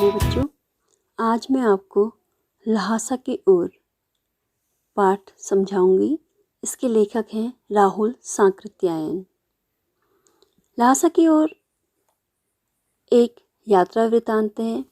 प्यारे बच्चों, आज मैं आपको ल्हासा की ओर पाठ समझाऊंगी। इसके लेखक हैं राहुल सांकृत्यायन। ल्हासा की ओर एक यात्रा वृत्तांत है।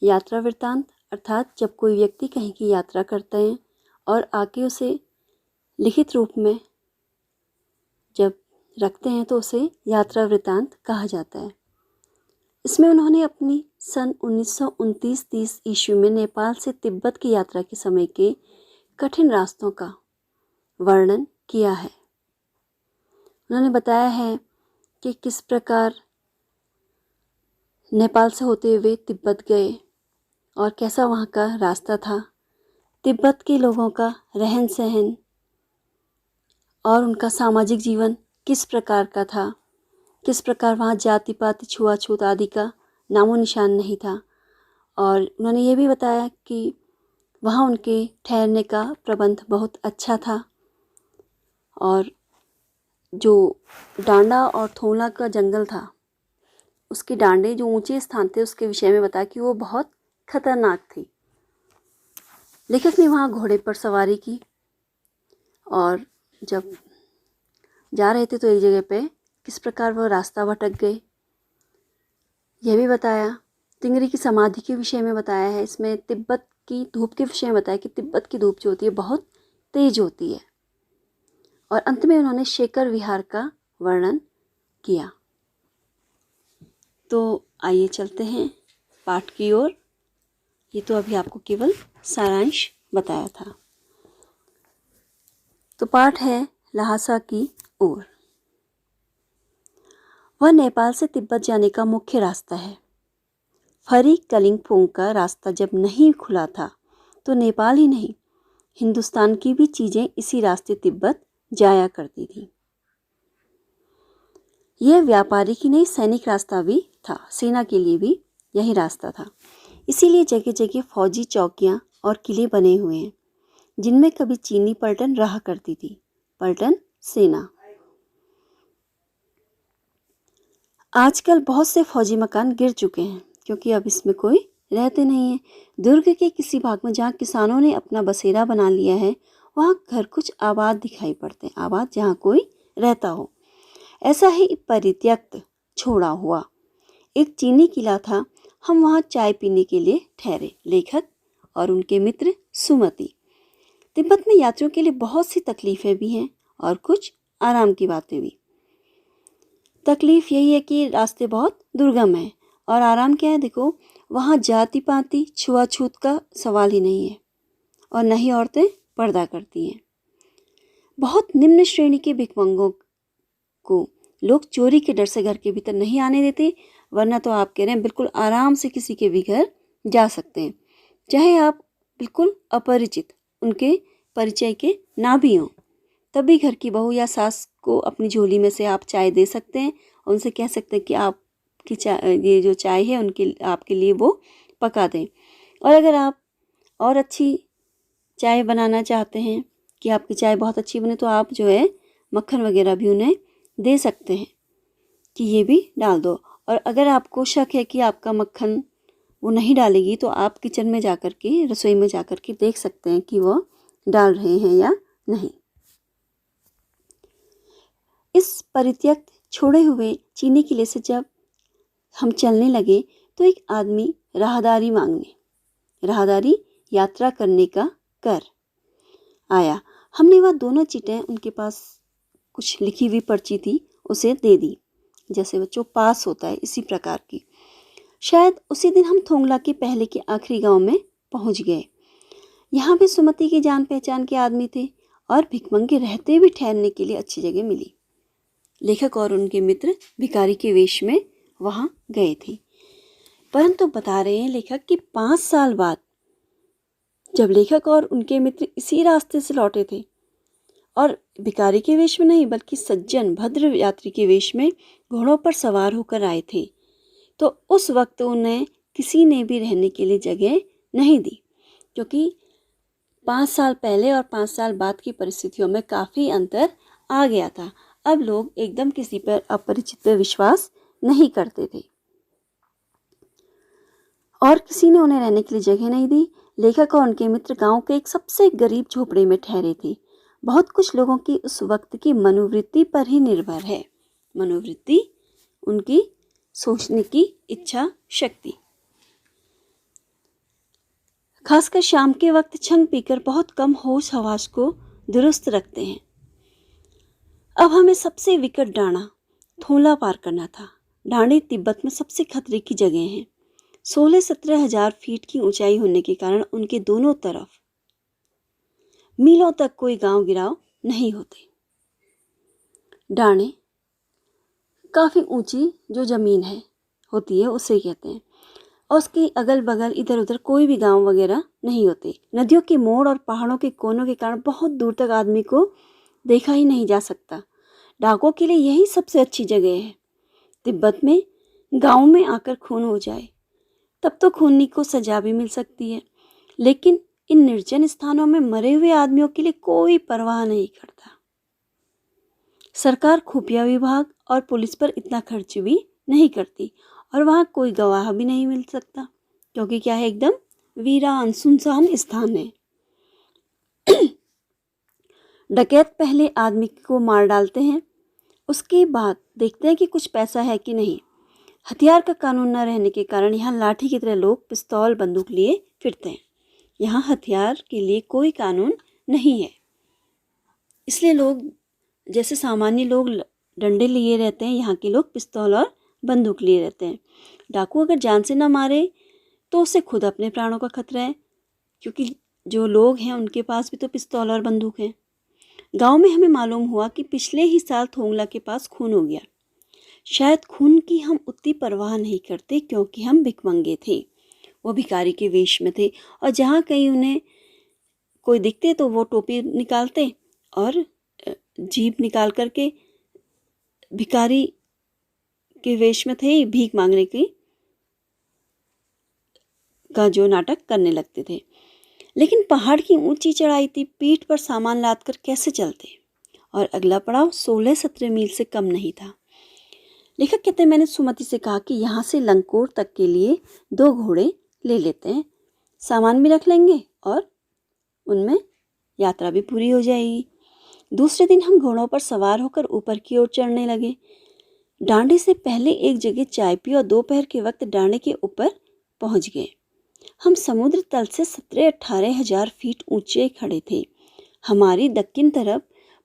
यात्रा वृत्तांत अर्थात जब कोई व्यक्ति कहीं की यात्रा करता है और आके उसे लिखित रूप में जब रखते हैं तो उसे यात्रा वृत्तांत कहा जाता है। इसमें उन्होंने अपनी सन 1929-30 ईस्वी में नेपाल से तिब्बत की यात्रा के समय के कठिन रास्तों का वर्णन किया है। उन्होंने बताया है कि किस प्रकार नेपाल से होते हुए तिब्बत गए और कैसा वहाँ का रास्ता था, तिब्बत के लोगों का रहन सहन और उनका सामाजिक जीवन किस प्रकार का था, किस प्रकार वहाँ जाति पाति छुआछूत आदि का नामो निशान नहीं था। और उन्होंने ये भी बताया कि वहाँ उनके ठहरने का प्रबंध बहुत अच्छा था और जो डांडा और थोला का जंगल था, उसके डांडे जो ऊंचे स्थान थे उसके विषय में बताया कि वो बहुत खतरनाक थी। लेखक ने वहाँ घोड़े पर सवारी की और जब जा रहे थे तो एक जगह पे किस प्रकार वह रास्ता भटक गए, यह भी बताया। तिंगरी की समाधि के विषय में बताया है। इसमें तिब्बत की धूप के विषय में बताया कि तिब्बत की धूप जो होती है बहुत तेज होती है। और अंत में उन्होंने शेकर विहार का वर्णन किया। तो आइए चलते हैं पाठ की ओर। ये तो अभी आपको केवल सारांश बताया था। तो पाठ है ल्हासा की ओर। वह नेपाल से तिब्बत जाने का मुख्य रास्ता है। फरी कलिंगपोंग का रास्ता जब नहीं खुला था तो नेपाल ही नहीं, हिंदुस्तान की भी चीज़ें इसी रास्ते तिब्बत जाया करती थी। यह व्यापारी की नहीं, सैनिक रास्ता भी था। सेना के लिए भी यही रास्ता था। इसीलिए जगह जगह फौजी चौकियाँ और किले बने हुए हैं जिनमें कभी चीनी पलटन रहा करती थी। पलटन सेना। आजकल बहुत से फौजी मकान गिर चुके हैं क्योंकि अब इसमें कोई रहते नहीं है। दुर्ग के किसी भाग में जहाँ किसानों ने अपना बसेरा बना लिया है वहाँ घर कुछ आबाद दिखाई पड़ते हैं। आबाद जहाँ कोई रहता हो। ऐसा ही परित्यक्त छोड़ा हुआ एक चीनी किला था। हम वहाँ चाय पीने के लिए ठहरे। लेखक और उनके मित्र सुमति। तिब्बत में यात्रियों के लिए बहुत सी तकलीफें भी हैं और कुछ आराम की बातें भी। तकलीफ यही है कि रास्ते बहुत दुर्गम हैं और आराम क्या है, देखो वहाँ जाति पाति छुआछूत का सवाल ही नहीं है और न ही औरतें पर्दा करती हैं। बहुत निम्न श्रेणी के भिखमंगों को लोग चोरी के डर से घर के भीतर नहीं आने देते, वरना तो आप कह रहे हैं बिल्कुल आराम से किसी के भी घर जा सकते हैं, चाहे आप बिल्कुल अपरिचित उनके परिचय के ना भी हों। तभी घर की बहू या सास को अपनी झोली में से आप चाय दे सकते हैं। उनसे कह सकते हैं कि आपकी चाय, ये जो चाय है उनके आपके लिए वो पका दें। और अगर आप और अच्छी चाय बनाना चाहते हैं कि आपकी चाय बहुत अच्छी बने तो आप जो है मक्खन वगैरह भी उन्हें दे सकते हैं कि ये भी डाल दो। और अगर आपको शक है कि आपका मक्खन वो नहीं डालेगी तो आप किचन में जाकर के, रसोई में जाकर के देख सकते हैं कि वो डाल रहे हैं या नहीं। इस परित्यक्त छोड़े हुए चीनी किले से जब हम चलने लगे तो एक आदमी राहदारी यात्रा करने का कर आया। हमने वह दोनों चिटें, उनके पास कुछ लिखी हुई पर्ची थी, उसे दे दी। जैसे बच्चों पास होता है इसी प्रकार की। शायद उसी दिन हम थोंगला के पहले के आखिरी गांव में पहुंच गए। यहाँ भी सुमति की जान पहचान के आदमी थे और भिखमंगे रहते भी ठहरने के लिए अच्छी जगह मिली। लेखक और उनके मित्र भिखारी के वेश में वहाँ गए थे। परंतु बता रहे हैं लेखक कि 5 साल बाद जब लेखक और उनके मित्र इसी रास्ते से लौटे थे और भिखारी के वेश में नहीं बल्कि सज्जन भद्र यात्री के वेश में घोड़ों पर सवार होकर आए थे, तो उस वक्त उन्हें किसी ने भी रहने के लिए जगह नहीं दी, क्योंकि 5 साल पहले और 5 साल बाद की परिस्थितियों में काफ़ी अंतर आ गया था। अब लोग एकदम किसी पर अपरिचित पर विश्वास नहीं करते थे। और किसी ने उन्हें रहने के लिए जगह नहीं दी। लेखक और उनके मित्र गांव के एक सबसे गरीब झोपड़े में ठहरे थे। बहुत कुछ लोगों की उस वक्त की मनोवृत्ति पर ही निर्भर है। मनोवृत्ति, उनकी सोचने की इच्छा शक्ति। खासकर शाम के वक्त छंग पीकर बहुत कम होश हवास को दुरुस्त रखते हैं। अब हमें सबसे विकट डांडा थोला पार करना था। डांडे तिब्बत में सबसे खतरे की जगह हैं। 16-17 हजार फीट की ऊंचाई होने के कारण उनके दोनों तरफ मीलों तक कोई गांव गिराव नहीं होते। डांडे काफ़ी ऊंची जो ज़मीन है होती है उसे कहते हैं, और उसके अगल बगल इधर उधर कोई भी गांव वगैरह नहीं होते। नदियों के मोड़ और पहाड़ों के कोनों के कारण बहुत दूर तक आदमी को देखा ही नहीं जा सकता। डाकुओं के लिए यही सबसे अच्छी जगह है। तिब्बत में गांव में आकर खून हो जाए तब तो खूनी को सजा भी मिल सकती है, लेकिन इन निर्जन स्थानों में मरे हुए आदमियों के लिए कोई परवाह नहीं करता। सरकार खुफिया विभाग और पुलिस पर इतना खर्च भी नहीं करती, और वहाँ कोई गवाह भी नहीं मिल सकता, क्योंकि क्या है, एकदम वीरान सुनसान स्थान है। डकैत पहले आदमी को मार डालते हैं, उसके बाद देखते हैं कि कुछ पैसा है कि नहीं। हथियार का कानून न रहने के कारण यहाँ लाठी की तरह लोग पिस्तौल बंदूक लिए फिरते हैं। यहाँ हथियार के लिए कोई कानून नहीं है, इसलिए लोग जैसे सामान्य लोग डंडे लिए रहते हैं, यहाँ के लोग पिस्तौल और बंदूक लिए रहते हैं। डाकू अगर जान से न मारे तो उसे खुद अपने प्राणों का खतरा है, क्योंकि जो लोग हैं उनके पास भी तो पिस्तौल और बंदूक है। गांव में हमें मालूम हुआ कि पिछले ही साल थोंगला के पास खून हो गया। शायद खून की हम उतनी परवाह नहीं करते, क्योंकि हम भिखमंगे थे। वो भिखारी के वेश में थे, और जहाँ कहीं उन्हें कोई दिखते तो वो टोपी निकालते और जीभ निकाल करके भिखारी के वेश में थे, भीख मांगने की का जो नाटक करने लगते थे। लेकिन पहाड़ की ऊंची चढ़ाई थी, पीठ पर सामान लाद कर कैसे चलते, और अगला पड़ाव 16-17 मील से कम नहीं था। लेखक कहते हैं, मैंने सुमति से कहा कि यहाँ से लंकोर तक के लिए 2 घोड़े ले लेते हैं, सामान भी रख लेंगे और उनमें यात्रा भी पूरी हो जाएगी। दूसरे दिन हम घोड़ों पर सवार होकर ऊपर की ओर चढ़ने लगे। डांडे से पहले एक जगह चाय पी और दोपहर के वक्त डांडे के ऊपर पहुंच गए। हम समुद्र तल से 17-18 हजार फीट ऊंचे खड़े थे। हमारी दक्षिण तरफ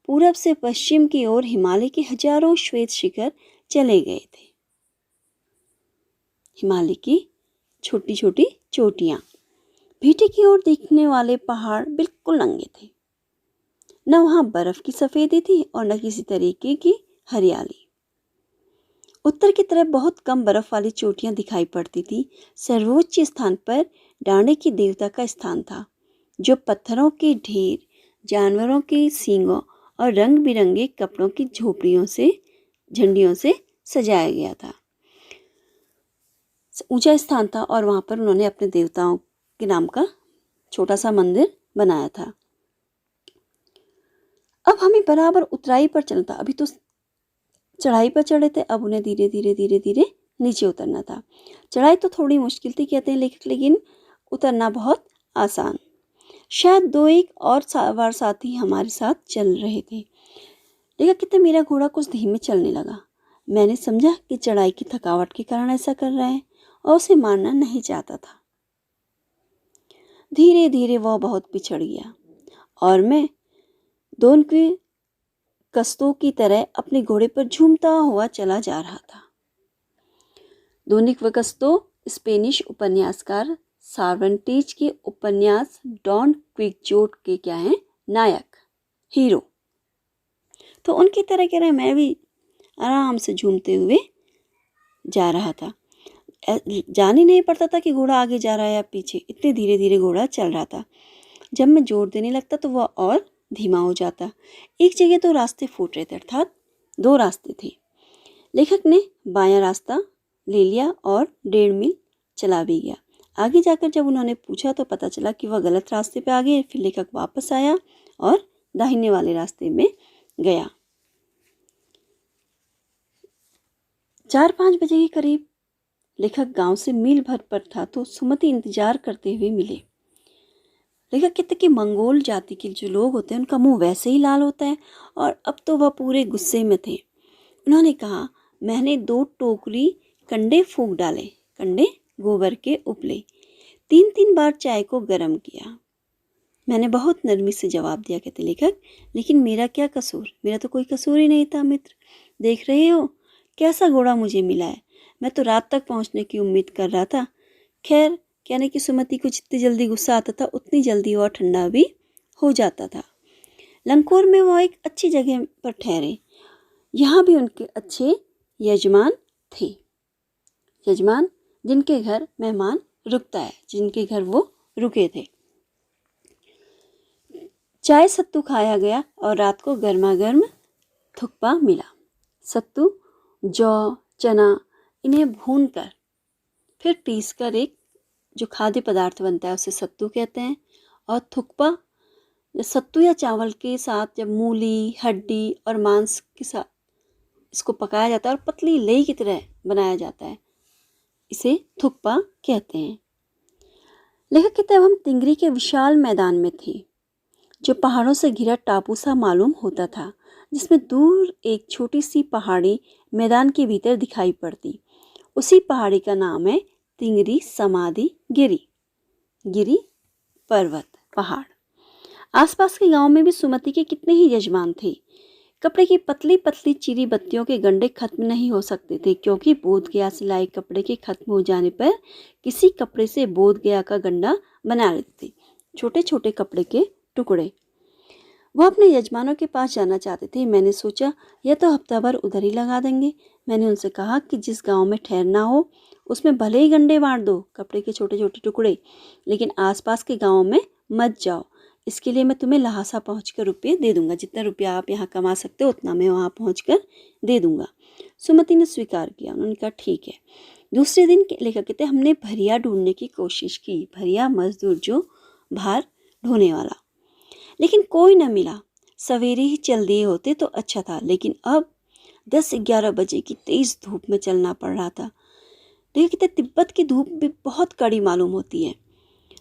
पूरब से पश्चिम की ओर हिमालय के हजारों श्वेत शिखर चले गए थे। हिमालय की छोटी छोटी चोटियां, भीटे की ओर दिखने वाले पहाड़ बिल्कुल नंगे थे। न वहां बर्फ की सफेदी थी और न किसी तरीके की हरियाली। उत्तर की तरफ बहुत कम बर्फ वाली चोटियां दिखाई पड़ती थी। सर्वोच्च स्थान पर डांडे की देवता का स्थान था, जो पत्थरों के ढेर, जानवरों के सींगों और रंग बिरंगे कपड़ों की झोपड़ियों से, झंडियों से सजाया गया था। ऊंचा स्थान था और वहां पर उन्होंने अपने देवताओं के नाम का छोटा सा मंदिर बनाया था। अब हमें बराबर उतराई पर चलना था। अभी तो चढ़ाई पर चढ़े थे, अब उन्हें धीरे धीरे धीरे धीरे नीचे उतरना था। चढ़ाई तो थोड़ी मुश्किल थी कहते हैं लेखक, लेकिन उतरना बहुत आसान। शायद 2-1 और सवार साथी हमारे साथ चल रहे थे। लेखक कहते मेरा घोड़ा कुछ धीमे चलने लगा। मैंने समझा कि चढ़ाई की थकावट के कारण ऐसा कर रहा है और उसे मारना नहीं चाहता था। धीरे धीरे वह बहुत पिछड़ गया और मैं दोनों की कस्तों की तरह अपने घोड़े पर झूमता हुआ चला जा रहा था। दोनिक व कस्तो स्पेनिश उपन्यासकार सार्वेंटीज के उपन्यास डॉन क्विक्सोट के क्या हैं, नायक, हीरो। तो उनकी तरह कह रहे मैं भी आराम से झूमते हुए जा रहा था। जान ही नहीं पड़ता था कि घोड़ा आगे जा रहा है या पीछे, इतने धीरे धीरे घोड़ा चल रहा था। जब मैं जोर देने लगता तो वह और धीमा हो जाता। एक जगह तो रास्ते फूट रहे थे, अर्थात 2 रास्ते थे। लेखक ने बायां रास्ता ले लिया और 1.5 मील चला भी गया। आगे जाकर जब उन्होंने पूछा तो पता चला कि वह गलत रास्ते पे आ गए। फिर लेखक वापस आया और दाहिने वाले रास्ते में गया। 4-5 बजे के करीब लेखक गांव से मील भर पर था तो सुमति इंतजार करते हुए मिले। लेखक कहते कि मंगोल जाति के जो लोग होते हैं उनका मुंह वैसे ही लाल होता है और अब तो वह पूरे गुस्से में थे। उन्होंने कहा, मैंने 2 टोकरी कंडे फूंक डाले, कंडे गोबर के उपले, 3-3 बार चाय को गर्म किया। मैंने बहुत नरमी से जवाब दिया, कहते लेखक, लेकिन मेरा क्या कसूर? मेरा तो कोई कसूर ही नहीं था मित्र। देख रहे हो कैसा घोड़ा मुझे मिला है। मैं तो रात तक पहुंचने की उम्मीद कर रहा था। खैर, कहने की सुमति को जितनी जल्दी गुस्सा आता था उतनी जल्दी और ठंडा भी हो जाता था। लंकोर में वो एक अच्छी जगह पर ठहरे। यहाँ भी उनके अच्छे यजमान थे। यजमान जिनके घर मेहमान रुकता है, जिनके घर वो रुके थे। चाय सत्तू खाया गया और रात को गर्मा गर्म थुक्पा मिला। सत्तू, जौ, चना इन्हें भूनकर फिर पीसकर एक जो खाद्य पदार्थ बनता है उसे सत्तू कहते हैं। और थुक्पा सत्तू या चावल के साथ जब मूली, हड्डी और मांस के साथ इसको पकाया जाता है और पतली लेई की तरह बनाया जाता है, इसे थुक्पा कहते हैं। लेखक कहते हैं, हम तिंगरी के विशाल मैदान में थे जो पहाड़ों से घिरा टापू सा मालूम होता था, जिसमें दूर एक छोटी सी पहाड़ी मैदान के भीतर दिखाई पड़ती। उसी पहाड़ी का नाम है तिंगरी समाधि गिरी। गिरी पर्वत, पहाड़। आसपास के गांव में भी सुमति के कितने ही यजमान थे। कपड़े की पतली पतली चिरी बत्तियों के गंडे खत्म नहीं हो सकते थे, क्योंकि बोधगया से लाए कपड़े के खत्म हो जाने पर किसी कपड़े से बोधगया का गंडा बना लेते थे, छोटे छोटे कपड़े के टुकड़े। वह अपने यजमानों के पास जाना चाहते थे। मैंने सोचा यह तो हफ्ता भर उधर ही लगा देंगे। मैंने उनसे कहा कि जिस गांव में ठहरना हो उसमें भले ही गंडे बांट दो, कपड़े के छोटे छोटे टुकड़े, लेकिन आसपास के गांवों में मत जाओ। इसके लिए मैं तुम्हें लहासा पहुंचकर रुपये दे दूंगा। जितना रुपया आप यहाँ कमा सकते हो उतना मैं वहाँ पहुंचकर दे दूंगा। सुमति ने स्वीकार किया। उन्होंने कहा ठीक है। दूसरे दिन लेखक कहते हमने भरिया ढूंढने की कोशिश की, भरिया मजदूर जो भार ढोने वाला, लेकिन कोई न मिला। सवेरे ही चल दिए होते तो अच्छा था, लेकिन अब 10-11 बजे की तेज धूप में चलना पड़ रहा था। देखते तिब्बत की धूप भी बहुत कड़ी मालूम होती है।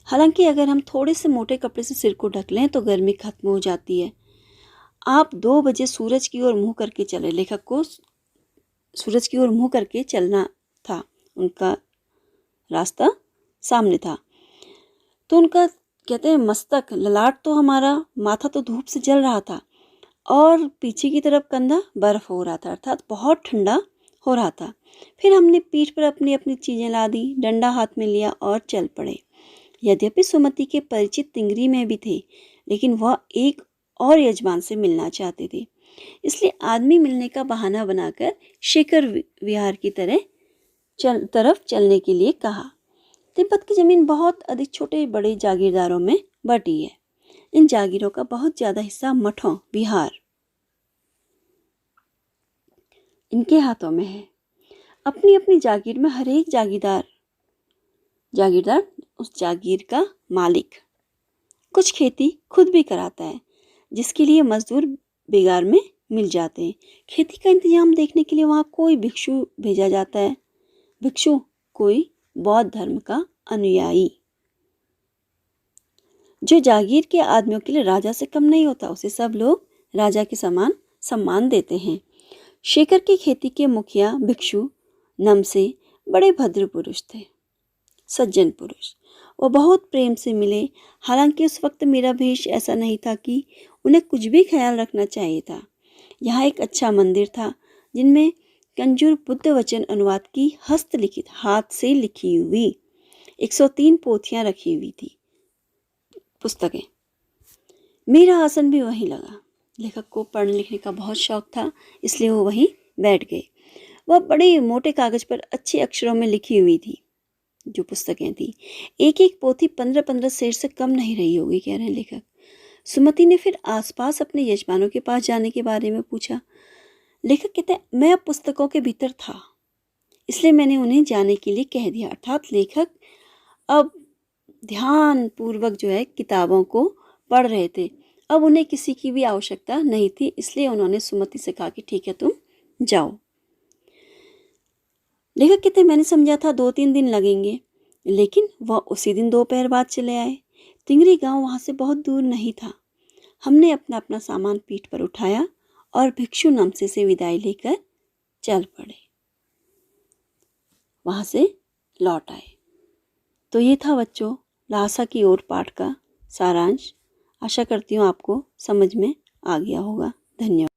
हालांकि अगर हम थोड़े से मोटे कपड़े से सिर को ढक लें तो गर्मी खत्म हो जाती है। आप 2 बजे सूरज की ओर मुंह करके चले। लेखक को सूरज की ओर मुंह करके चलना था, उनका रास्ता सामने था। तो उनका कहते हैं मस्तक, ललाट तो हमारा, माथा तो धूप से जल रहा था और पीछे की तरफ कंधा बर्फ हो रहा था, अर्थात बहुत ठंडा हो रहा था। फिर हमने पीठ पर अपनी अपनी चीजें ला दी, डंडा हाथ में लिया और चल पड़े। यद्यपि सुमति के परिचित तिंगरी में भी थे, लेकिन वह एक और यजमान से मिलना चाहते थे, इसलिए आदमी मिलने का बहाना बनाकर शेखर विहार की तरफ चलने के लिए कहा। तिब्बत की जमीन बहुत अधिक छोटे बड़े जागीरदारों में बटी है। इन जागीरों का बहुत ज्यादा हिस्सा मठों, विहार इनके हाथों में है। अपनी अपनी जागीर में हर एक जागीरदार उस जागीर का मालिक कुछ खेती खुद भी कराता है, जिसके लिए मजदूर बेगार में मिल जाते हैं। खेती का इंतजाम देखने के लिए वहाँ कोई भिक्षु भेजा जाता है। भिक्षु कोई बौद्ध धर्म का अनुयायी, जो जागीर के आदमियों के लिए राजा से कम नहीं होता। उसे सब लोग राजा के समान सम्मान देते हैं। शेखर की खेती के मुखिया भिक्षु नमसे बड़े भद्र पुरुष थे, सज्जन पुरुष। वो बहुत प्रेम से मिले। हालांकि उस वक्त मेरा भेष ऐसा नहीं था कि उन्हें कुछ भी ख्याल रखना चाहिए था। यहाँ एक अच्छा मंदिर था, जिनमें कंजूर बुद्ध वचन अनुवाद की हस्तलिखित, हाथ से लिखी हुई 103 पोथियां रखी हुई थी, पुस्तकें। मेरा आसन भी वहीं लगा। लेखक को पढ़ने लिखने का बहुत शौक था, इसलिए वो वहीं बैठ गए। वह बड़े मोटे कागज पर अच्छे अक्षरों में लिखी हुई थी जो पुस्तकें थी। एक एक पोथी 15-15 शेर से कम नहीं रही होगी, कह रहे हैं लेखक। सुमति ने फिर आसपास अपने यजमानों के पास जाने के बारे में पूछा। लेखक कहते हैं मैं अब पुस्तकों के भीतर था, इसलिए मैंने उन्हें जाने के लिए कह दिया। अर्थात लेखक अब ध्यान पूर्वक जो है किताबों को पढ़ रहे थे। अब उन्हें किसी की भी आवश्यकता नहीं थी, इसलिए उन्होंने सुमति से कहा कि ठीक है तुम जाओ। लेखक कहते मैंने समझा था 2-3 दिन लगेंगे, लेकिन वह उसी दिन दोपहर बाद चले आए। तिंगरी गांव वहां से बहुत दूर नहीं था। हमने अपना अपना सामान पीठ पर उठाया और भिक्षु नमसे से विदाई लेकर चल पड़े, वहां से लौट आए। तो ये था बच्चों ल्हासा की ओर पाठ का सारांश। आशा करती हूँ आपको समझ में आ गया होगा। धन्यवाद।